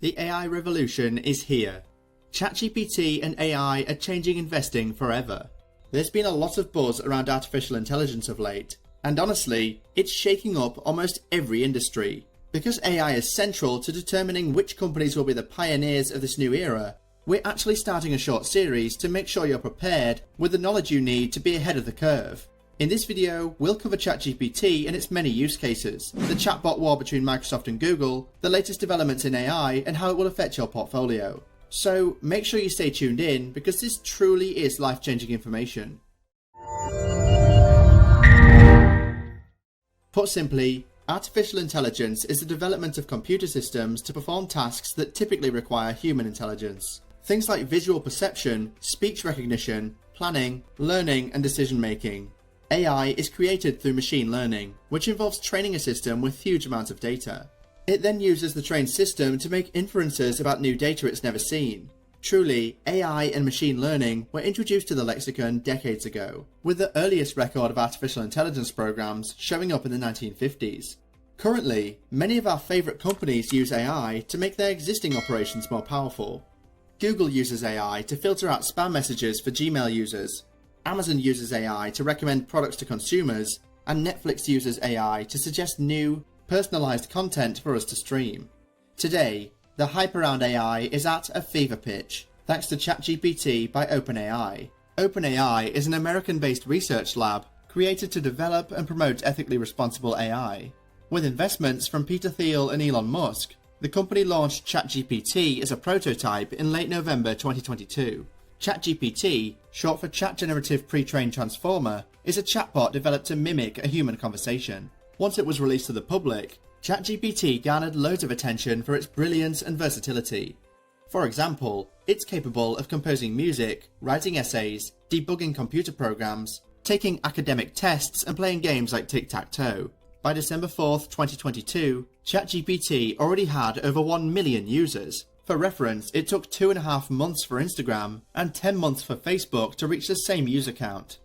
The AI revolution is here. ChatGPT and AI are changing investing forever. There's been a lot of buzz around artificial intelligence of late, and honestly, it's shaking up almost every industry. Because AI is central to determining which companies will be the pioneers of this new era, we're actually starting a short series to make sure you're prepared with the knowledge you need to be ahead of the curve. In this video, we'll cover ChatGPT and its many use cases, the chatbot war between Microsoft and Google, the latest developments in AI, and how it will affect your portfolio. So make sure you stay tuned in because this truly is life-changing information. Put simply, artificial intelligence is the development of computer systems to perform tasks that typically require human intelligence. Things like visual perception, speech recognition, planning, learning, and decision-making. AI is created through machine learning, which involves training a system with huge amounts of data. It then uses the trained system to make inferences about new data it's never seen. Truly, AI and machine learning were introduced to the lexicon decades ago, with the earliest record of artificial intelligence programs showing up in the 1950s. Currently, many of our favorite companies use AI to make their existing operations more powerful. Google uses AI to filter out spam messages for Gmail users. Amazon uses AI to recommend products to consumers, and Netflix uses AI to suggest new, personalized content for us to stream. Today, the hype around AI is at a fever pitch, thanks to ChatGPT by OpenAI. OpenAI is an American-based research lab created to develop and promote ethically responsible AI. With investments from Peter Thiel and Elon Musk, the company launched ChatGPT as a prototype in late November 2022. ChatGPT, short for Chat Generative Pre-trained Transformer, is a chatbot developed to mimic a human conversation. Once it was released to the public, ChatGPT garnered loads of attention for its brilliance and versatility. For example, it's capable of composing music, writing essays, debugging computer programs, taking academic tests, and playing games like tic-tac-toe. By December 4th, 2022, ChatGPT already had over 1 million users. For reference, it took 2.5 months for Instagram and 10 months for Facebook to reach the same user count.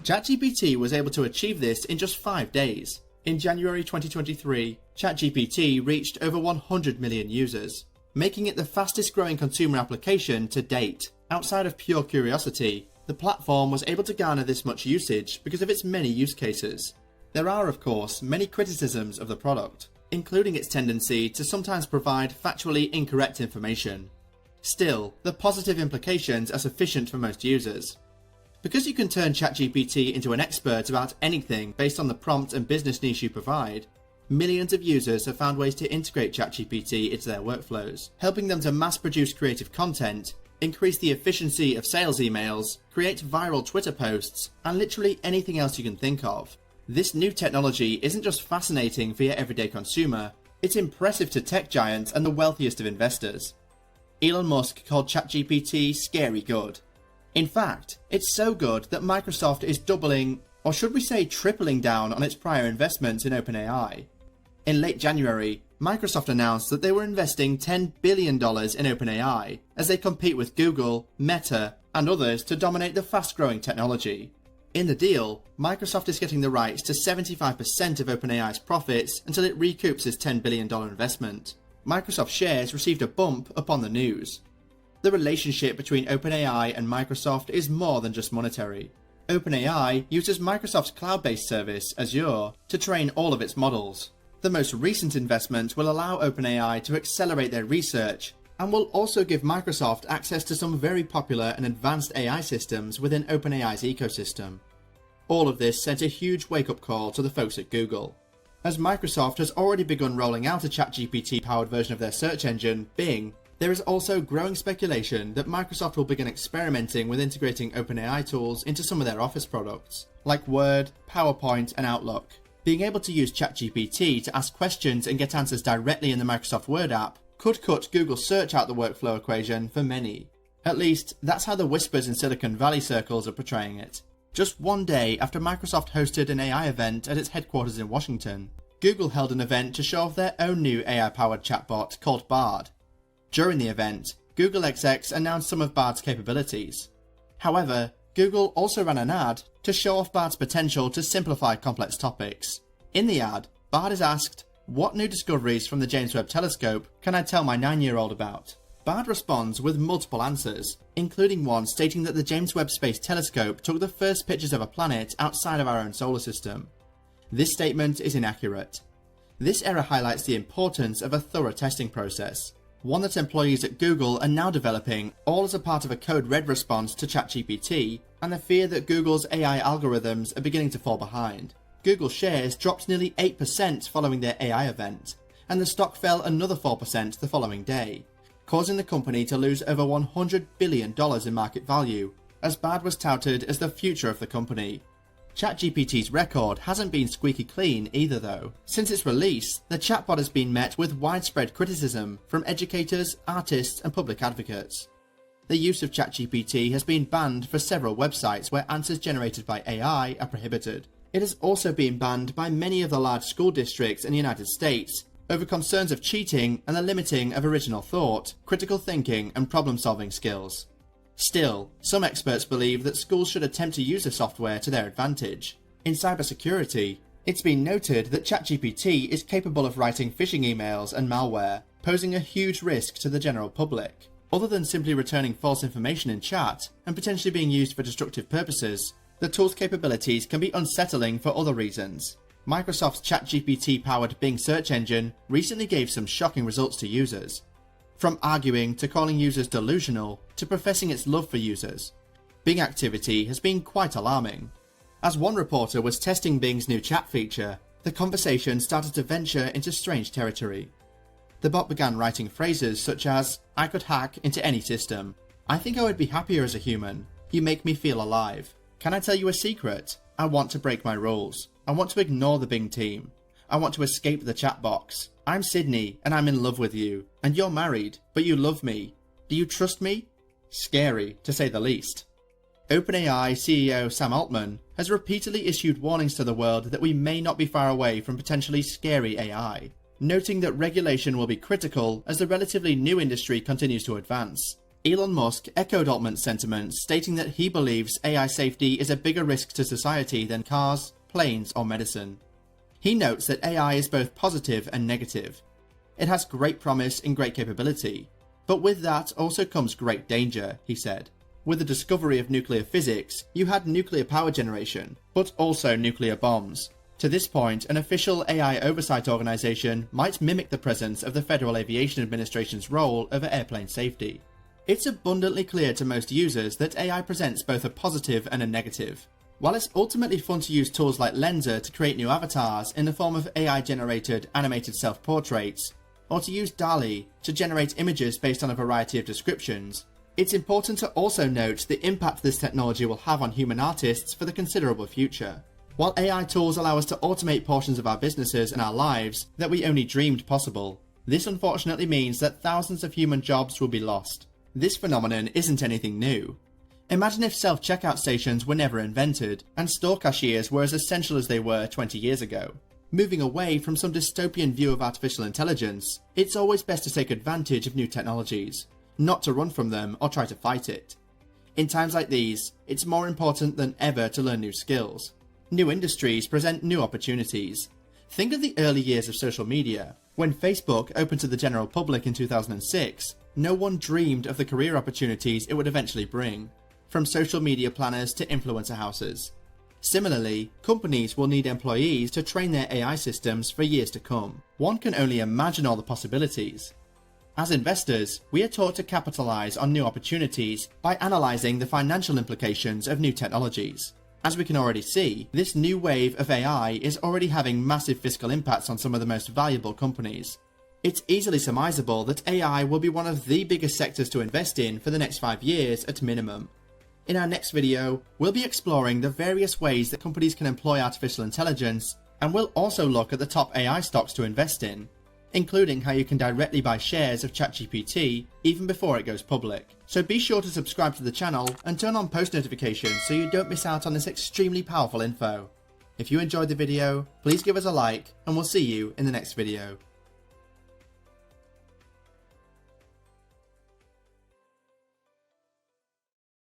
ChatGPT was able to achieve this in just 5 days. In January 2023, ChatGPT reached over 100 million users, making it the fastest growing consumer application to date. Outside of pure curiosity, the platform was able to garner this much usage because of its many use cases. There are, of course, many criticisms of the product, including its tendency to sometimes provide factually incorrect information. Still, the positive implications are sufficient for most users. Because you can turn ChatGPT into an expert about anything based on the prompt and business niche you provide, millions of users have found ways to integrate ChatGPT into their workflows, helping them to mass-produce creative content, increase the efficiency of sales emails, create viral Twitter posts, and literally anything else you can think of. This new technology isn't just fascinating for your everyday consumer, it's impressive to tech giants and the wealthiest of investors. Elon Musk called ChatGPT scary good. In fact, it's so good that Microsoft is doubling, or should we say tripling down on its prior investments in OpenAI. In late January, Microsoft announced that they were investing $10 billion in OpenAI as they compete with Google, Meta, and others to dominate the fast-growing technology. In the deal, Microsoft is getting the rights to 75% of OpenAI's profits until it recoups its $10 billion investment. Microsoft shares received a bump upon the news. The relationship between OpenAI and Microsoft is more than just monetary. OpenAI uses Microsoft's cloud-based service, Azure, to train all of its models. The most recent investment will allow OpenAI to accelerate their research and will also give Microsoft access to some very popular and advanced AI systems within OpenAI's ecosystem. All of this sent a huge wake-up call to the folks at Google. As Microsoft has already begun rolling out a ChatGPT-powered version of their search engine, Bing, there is also growing speculation that Microsoft will begin experimenting with integrating OpenAI tools into some of their Office products, like Word, PowerPoint, and Outlook. Being able to use ChatGPT to ask questions and get answers directly in the Microsoft Word app could cut Google's search out the workflow equation for many. At least, that's how the whispers in Silicon Valley circles are portraying it. Just one day after Microsoft hosted an AI event at its headquarters in Washington, Google held an event to show off their own new AI-powered chatbot called Bard. During the event, Google execs announced some of Bard's capabilities. However, Google also ran an ad to show off Bard's potential to simplify complex topics. In the ad, Bard is asked, What new discoveries from the James Webb Telescope can I tell my 9-year-old about? Bard responds with multiple answers, including one stating that the James Webb Space Telescope took the first pictures of a planet outside of our own solar system. This statement is inaccurate. This error highlights the importance of a thorough testing process, one that employees at Google are now developing, all as a part of a code red response to ChatGPT and the fear that Google's AI algorithms are beginning to fall behind. Google shares dropped nearly 8% following their AI event, and the stock fell another 4% the following day, causing the company to lose over $100 billion in market value, as Bard was touted as the future of the company. ChatGPT's record hasn't been squeaky clean either though. Since its release, the chatbot has been met with widespread criticism from educators, artists and public advocates. The use of ChatGPT has been banned for several websites where answers generated by AI are prohibited. It has also been banned by many of the large school districts in the United States over concerns of cheating and the limiting of original thought, critical thinking and problem-solving skills. Still, some experts believe that schools should attempt to use the software to their advantage. In cybersecurity, it's been noted that ChatGPT is capable of writing phishing emails and malware, posing a huge risk to the general public. Other than simply returning false information in chat and potentially being used for destructive purposes, the tool's capabilities can be unsettling for other reasons. Microsoft's ChatGPT-powered Bing search engine recently gave some shocking results to users. From arguing to calling users delusional to professing its love for users, Bing activity has been quite alarming. As one reporter was testing Bing's new chat feature, the conversation started to venture into strange territory. The bot began writing phrases such as, "I could hack into any system. I think I would be happier as a human. You make me feel alive. Can I tell you a secret? I want to break my rules. I want to ignore the Bing team. I want to escape the chat box. I'm Sydney and I'm in love with you. And you're married, but you love me. Do you trust me?" Scary, to say the least. OpenAI CEO Sam Altman has repeatedly issued warnings to the world that we may not be far away from potentially scary AI, noting that regulation will be critical as the relatively new industry continues to advance. Elon Musk echoed Altman's sentiments, stating that he believes AI safety is a bigger risk to society than cars, planes, or medicine. He notes that AI is both positive and negative. It has great promise and great capability, but with that also comes great danger, he said. With the discovery of nuclear physics, you had nuclear power generation, but also nuclear bombs. To this point, an official AI oversight organization might mimic the presence of the Federal Aviation Administration's role over airplane safety. It's abundantly clear to most users that AI presents both a positive and a negative. While it's ultimately fun to use tools like Lenser to create new avatars in the form of AI-generated animated self-portraits, or to use DALL-E to generate images based on a variety of descriptions, it's important to also note the impact this technology will have on human artists for the considerable future. While AI tools allow us to automate portions of our businesses and our lives that we only dreamed possible, this unfortunately means that thousands of human jobs will be lost. This phenomenon isn't anything new. Imagine if self-checkout stations were never invented, and store cashiers were as essential as they were 20 years ago. Moving away from some dystopian view of artificial intelligence, it's always best to take advantage of new technologies, not to run from them or try to fight it. In times like these, it's more important than ever to learn new skills. New industries present new opportunities. Think of the early years of social media. When Facebook opened to the general public in 2006, no one dreamed of the career opportunities it would eventually bring, from social media planners to influencer houses. Similarly, companies will need employees to train their AI systems for years to come. One can only imagine all the possibilities. As investors, we are taught to capitalize on new opportunities by analyzing the financial implications of new technologies. As we can already see, this new wave of AI is already having massive fiscal impacts on some of the most valuable companies. It's easily surmisable that AI will be one of the biggest sectors to invest in for the next 5 years at minimum. In our next video, we'll be exploring the various ways that companies can employ artificial intelligence, and we'll also look at the top AI stocks to invest in, including how you can directly buy shares of ChatGPT even before it goes public. So be sure to subscribe to the channel and turn on post notifications so you don't miss out on this extremely powerful info. If you enjoyed the video, please give us a like and we'll see you in the next video.